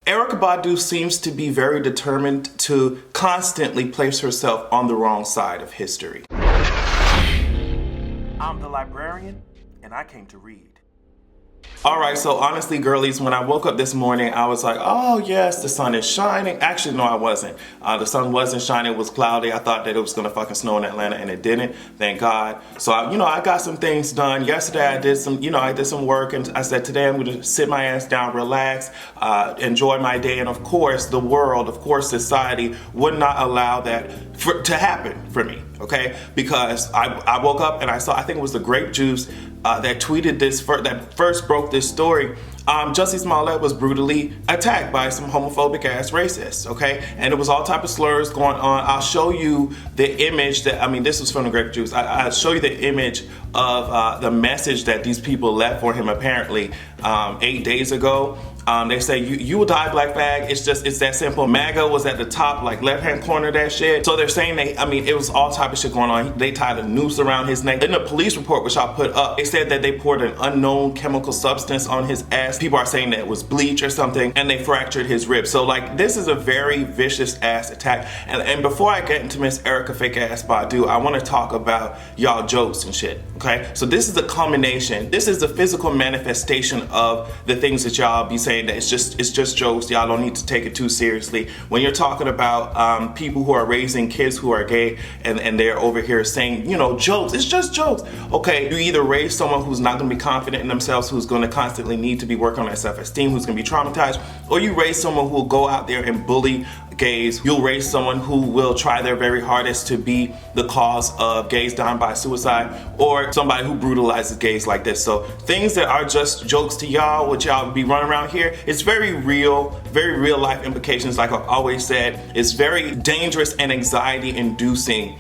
Erykah Badu seems to be very determined to constantly place herself on the wrong side of history. I'm the librarian, and I came to read. Alright, so honestly, girlies, when I woke up this morning, I was like, oh yes, the sun is shining. Actually, no, I wasn't. The sun wasn't shining, it was cloudy. I thought that it was gonna fucking snow in Atlanta, and it didn't, thank God. So, I got some things done. Yesterday, I did some work, and I said, today I'm gonna sit my ass down, relax, enjoy my day, and of course, the world, of course, society would not allow that to happen for me, okay? Because I woke up and I think it was the Grape Juice that tweeted this, that first broke this story. Jussie Smollett was brutally attacked by some homophobic ass racists, okay? And it was all type of slurs going on. I'll show you the image this was from the Grape Juice. I'll show you the image of the message that these people left for him apparently 8 days ago. They say, you will die, black fag. It's that simple. MAGA was at the top, like left-hand corner of that shit. So they're saying it was all type of shit going on. They tied a noose around his neck. In the police report, which I'll put up, they said that they poured an unknown chemical substance on his ass. People are saying that it was bleach or something, and they fractured his ribs. So this is a very vicious ass attack. And before I get into Miss Erykah fake ass Badu, I want to talk about y'all jokes and shit, okay? So this is a culmination. This is the physical manifestation of the things that y'all be saying that it's just jokes. Y'all don't need to take it too seriously. When you're talking about people who are raising kids who are gay and they're over here saying, jokes, it's just jokes. Okay, you either raise someone who's not gonna be confident in themselves, who's gonna constantly need to be working on their self-esteem, who's gonna be traumatized, or you raise someone who will go out there and bully gays. You'll raise someone who will try their very hardest to be the cause of gays dying by suicide, or somebody who brutalizes gays like this. So things that are just jokes to y'all, what y'all be running around here, it's very real life implications. Like I've always said, it's very dangerous and anxiety inducing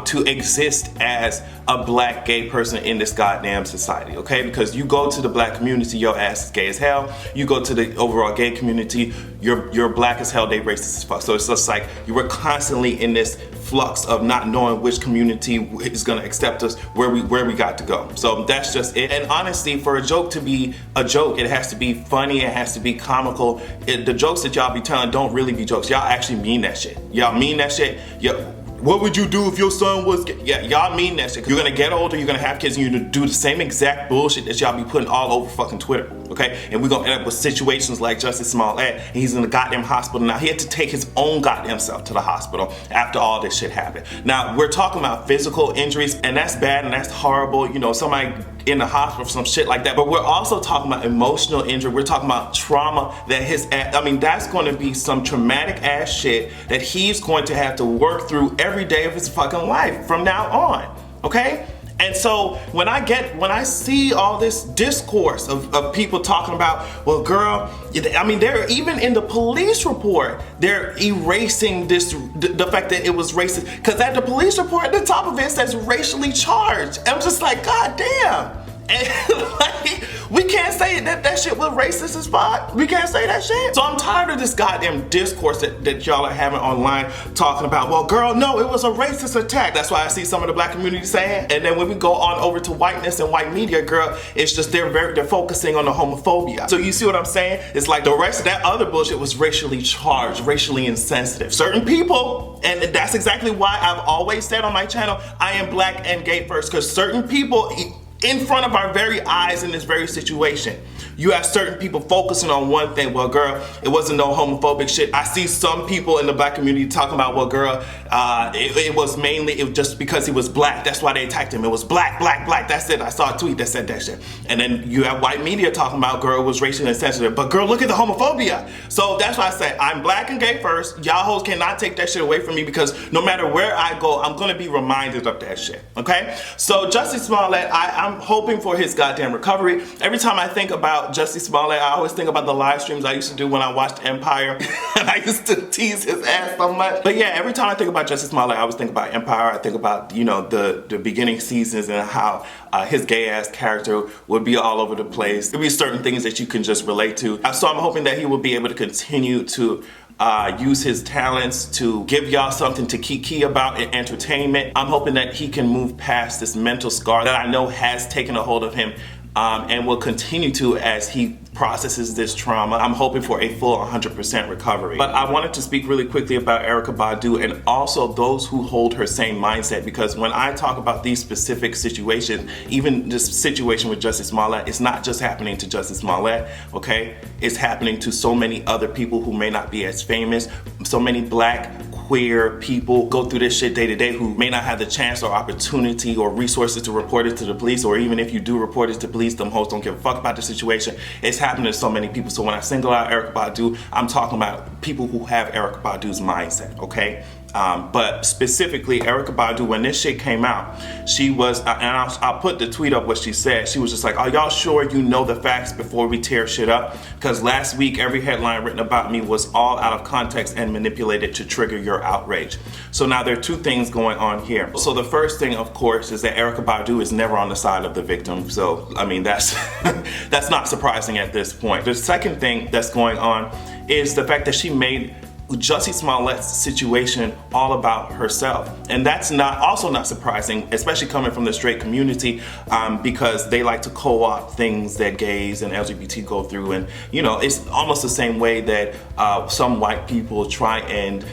to exist as a black gay person in this goddamn society, okay? Because you go to the black community, your ass is gay as hell. You go to the overall gay community, you're black as hell, they racist as fuck. So it's just like you were constantly in this flux of not knowing which community is gonna accept us, where we got to go. So that's just it. And honestly, for a joke to be a joke, it has to be funny, it has to be comical. The jokes that y'all be telling don't really be jokes. Y'all actually mean that shit. Y'all mean that shit. What would you do if your son was gay? Yeah, y'all mean that shit. You're gonna get older, you're gonna have kids, and you're gonna do the same exact bullshit that y'all be putting all over fucking Twitter, okay? And we're gonna end up with situations like Jussie Smollett, and he's in the goddamn hospital now. He had to take his own goddamn self to the hospital after all this shit happened. Now, we're talking about physical injuries, and that's bad and that's horrible. Somebody in the hospital for some shit like that. But we're also talking about emotional injury. We're talking about trauma that that's going to be some traumatic ass shit that he's going to have to work through every day of his fucking life from now on, okay? And so when I see all this discourse of people talking about, well, girl, they're even in the police report, they're erasing the fact that it was racist. Because at the police report, at the top of it says racially charged. I'm just like, God damn. And we can't say that shit was racist as fuck. We can't say that shit. So I'm tired of this goddamn discourse that y'all are having online talking about, well, girl, no, it was a racist attack. That's why I see some of the black community saying. And then when we go on over to whiteness and white media, girl, it's just they're focusing on the homophobia. So you see what I'm saying? It's like the rest of that other bullshit was racially charged, racially insensitive. Certain people, and that's exactly why I've always said on my channel, I am black and gay first, because certain people in front of our very eyes in this very situation, you have certain people focusing on one thing. Well, girl, it wasn't no homophobic shit. I see some people in the black community talking about, well, girl, it was just because he was black. That's why they attacked him. It was black. That's it. I saw a tweet that said that shit. And then you have white media talking about, girl, it was racially insensitive. But girl, look at the homophobia. So that's why I say I'm black and gay first. Y'all hoes cannot take that shit away from me, because no matter where I go, I'm gonna be reminded of that shit, okay? So Jussie Smollett, I'm hoping for his goddamn recovery. Every time I think about Jussie Smollett, I always think about the live streams I used to do when I watched Empire. And I used to tease his ass so much. But yeah, every time I think about Jussie Smollett, I always think about Empire. I think about, the beginning seasons and how his gay ass character would be all over the place. There'd be certain things that you can just relate to. So I'm hoping that he will be able to continue to use his talents to give y'all something to kiki about in entertainment. I'm hoping that he can move past this mental scar that I know has taken a hold of him and will continue to as he processes this trauma. I'm hoping for a full 100% recovery. But I wanted to speak really quickly about Erykah Badu and also those who hold her same mindset, because when I talk about these specific situations, even this situation with Jussie Smollett, it's not just happening to Jussie Smollett, okay? It's happening to so many other people who may not be as famous. So many black, queer people go through this shit day to day who may not have the chance or opportunity or resources to report it to the police, or even if you do report it to police, them hoes don't give a fuck about the situation. It's happening to so many people. So when I single out Erykah Badu, I'm talking about people who have Erykah Badu's mindset, okay? But specifically, Erykah Badu, when this shit came out, she was, and I'll put the tweet up what she said. She was just like, are y'all sure you know the facts before we tear shit up? Because last week, every headline written about me was all out of context and manipulated to trigger your outrage. So now there are two things going on here. So the first thing, of course, is that Erykah Badu is never on the side of the victim. So, I mean, that's, that's not surprising at this point. The second thing that's going on is the fact that she made Jussie Smollett's situation all about herself, and that's also not surprising, especially coming from the straight community, because they like to co-opt things that gays and LGBT go through, and you know, it's almost the same way that some white people try and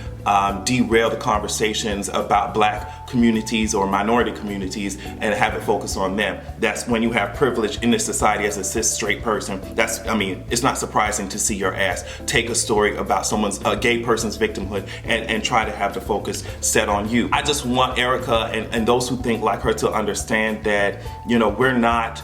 derail the conversations about black communities or minority communities and have it focus on them. That's when you have privilege in this society as a cis straight person. I mean, it's not surprising to see your ass take a story about a gay person's victimhood and try to have the focus set on you. I just want Erykah and those who think like her to understand that, you know, we're not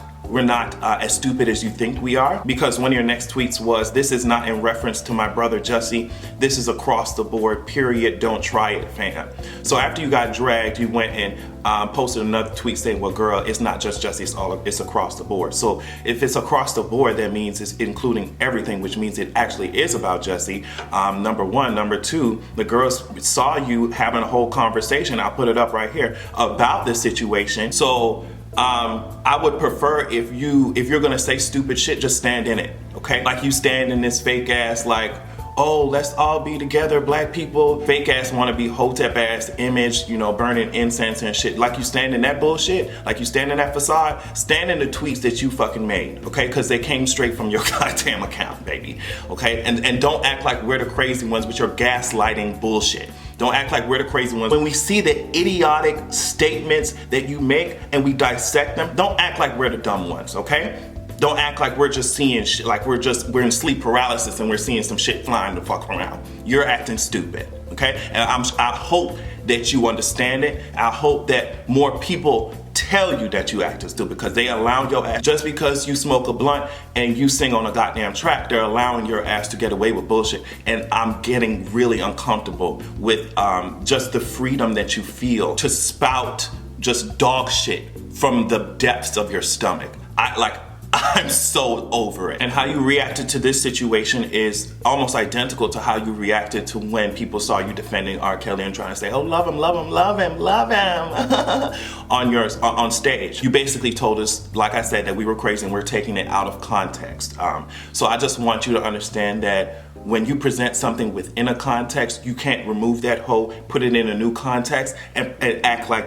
as stupid as you think we are, because one of your next tweets was, this is not in reference to my brother Jussie, this is across the board, period, don't try it, fam. So after you got dragged, you went and posted another tweet saying, well girl, it's not just Jussie, it's across the board. So if it's across the board, that means it's including everything, which means it actually is about Jussie, number one. Number two, the girls saw you having a whole conversation, I'll put it up right here, about this situation. So I would prefer if you're gonna say stupid shit, just stand in it, okay? Like you stand in this fake ass, like, oh, let's all be together, black people. Fake ass wanna be hotep ass image, you know, burning incense and shit. Like you stand in that bullshit, like you stand in that facade, stand in the tweets that you fucking made, okay? Cause they came straight from your goddamn account, baby, okay? And don't act like we're the crazy ones with your gaslighting bullshit. Don't act like we're the crazy ones. When we see the idiotic statements that you make and we dissect them, don't act like we're the dumb ones, okay? Don't act like we're just seeing shit, like we're in sleep paralysis and we're seeing some shit flying the fuck around. You're acting stupid, okay? And I hope that you understand it. I hope that more people tell you that you acting stupid, because they allow your ass, just because you smoke a blunt and you sing on a goddamn track, they're allowing your ass to get away with bullshit. And I'm getting really uncomfortable with just the freedom that you feel to spout just dog shit from the depths of your stomach. I'm so over it. And how you reacted to this situation is almost identical to how you reacted to when people saw you defending R. Kelly and trying to say, oh, love him, love him, love him, love him on stage. You basically told us, like I said, that we were crazy and we're taking it out of context. So I just want you to understand that when you present something within a context, you can't remove that whole, put it in a new context and act like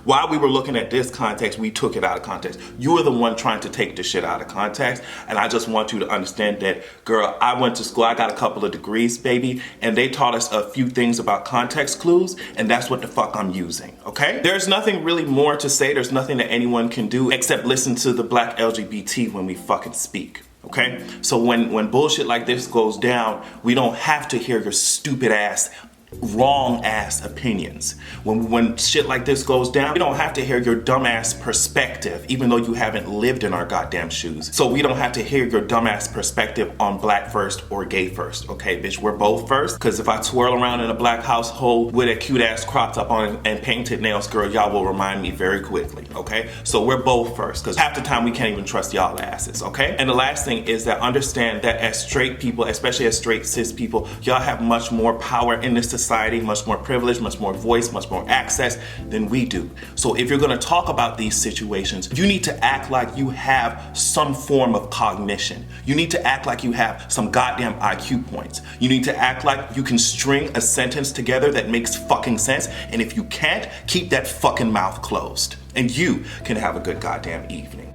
while we were looking at this context, we took it out of context. You were the one trying to take the shit out of context. And I just want you to understand that, girl, I went to school, I got a couple of degrees, baby, and they taught us a few things about context clues, and that's what the fuck I'm using, okay? There's nothing really more to say. There's nothing that anyone can do except listen to the black LGBT when we fucking speak. Okay? So when bullshit like this goes down, we don't have to hear your stupid ass, wrong ass opinions. When shit like this goes down, we don't have to hear your dumbass perspective, even though you haven't lived in our goddamn shoes. So we don't have to hear your dumbass perspective on black first or gay first. Okay, bitch, we're both first. Cause if I twirl around in a black household with a cute ass crop top on and painted nails, girl, y'all will remind me very quickly. Okay, so we're both first, cause half the time we can't even trust y'all asses. Okay, and the last thing is that understand that as straight people, especially as straight cis people, y'all have much more power in this society, much more privilege, much more voice, much more access than we do. So if you're gonna talk about these situations, you need to act like you have some form of cognition. You need to act like you have some goddamn IQ points. You need to act like you can string a sentence together that makes fucking sense. And if you can't, keep that fucking mouth closed. And you can have a good goddamn evening.